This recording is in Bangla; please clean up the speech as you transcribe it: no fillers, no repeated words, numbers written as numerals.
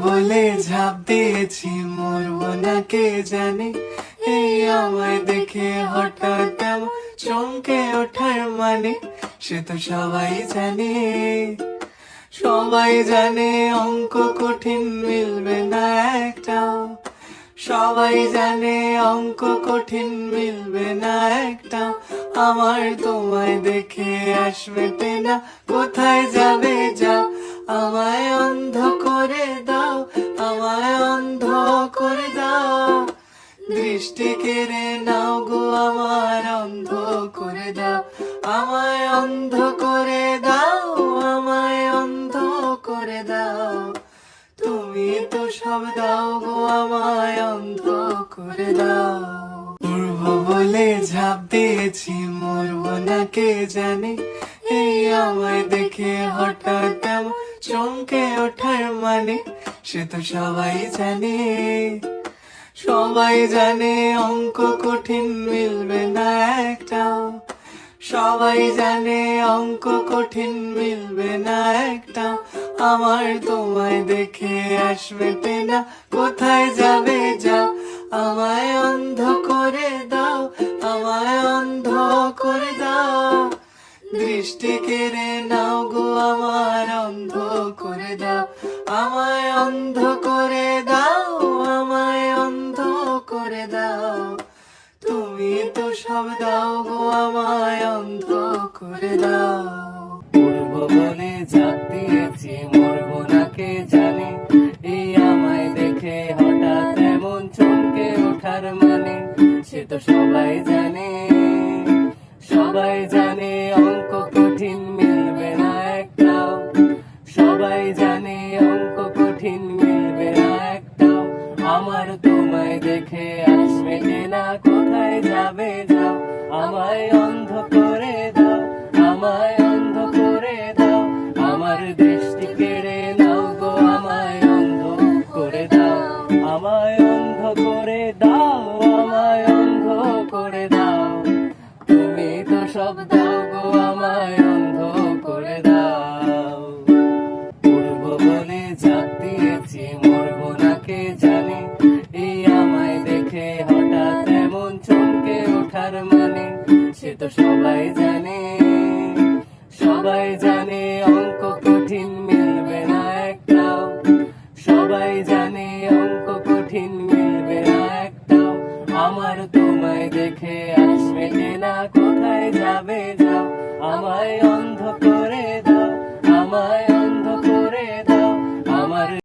বলে ঝাঁপ দিয়েছি, মরবো না কে জানে। এই আমায় দেখে হঠাৎ এমন চমকে ওঠার মানে, সে তো সবাই জানে। সবাই জানে অঙ্ক কঠিন, মিলবে না একটাও। সবাই জানে অঙ্ক কঠিন, মিলবে না একটাও। আমার তোমায় দেখে আসবে না, কোথায় যাবে যাও। আমায় অন্ধ করে দাও, আমায় অন্ধ করে দাও। দৃষ্টি কেড়ে নাও গো আমার, অন্ধ করে দাও। আমায় অন্ধ করে দাও, আমায় অন্ধ করে দাও। তুমি তো সব দাও গো, আমায় অন্ধ করে দাও। উড়বো বলে ঝাঁপ দিয়েছি, মরবো না কে জানে। এই আমায় দেখে হঠাৎ এমন চমকে ওঠার মানে, সে তো সবাই জানে। সবাই জানে অঙ্ক কঠিন, মিলবে না একটাও। সবাই জানে অঙ্ক কঠিন, মিলবে না একটাও। আমার তোমায় দেখে আসবে না, কোথায় যাবে যাও। আমায় অন্ধ করে দাও, আমায় অন্ধ করে দাও। দৃষ্টি কেড়ে নাও গো আমার, অন্ধ করে দাও। আমায় অন্ধ করে দাও, আমায় অন্ধ করে দাও। তুমি তো সব দাও গো, আমায় অন্ধ করে দাও। উড়বো বলে ঝাঁপ দিয়েছি, মরবো না কে জানে। এই আমায় দেখে হঠাৎ এমন চমকে ওঠার মানে, সে তো সবাই জানে। সবাই জানে অঙ্ক কঠিন, মিলবে না একটাও। সবাই জানে অঙ্ক কঠিন, মিলবে না একটাও। আমার তোমায় দেখে আসবে না, কোথায় যাবে যাও। আমায় অন্ধ করে দাও, আমায় অন্ধ করে দাও। আমার দৃষ্টি কেড়ে নাও গো, আমায় অন্ধ করে দাও। আমায় অন্ধ করে দাও, আমায় অন্ধ করে দাও। তুমি তো সব দাও গো, আমায় অন্ধ করে দাও। উড়বো বলে ঝাঁপ দিয়েছি, মরবো না কে জানে। এই আমায় দেখে হঠাৎ এমন চমকে ওঠার মানে, সে তো সবাই জানে। সবাই জানে অঙ্ক কঠিন, মিলবে না একটাও। সবাই জানে অঙ্ক কঠিন, মিলবে না একটাও। আমার তো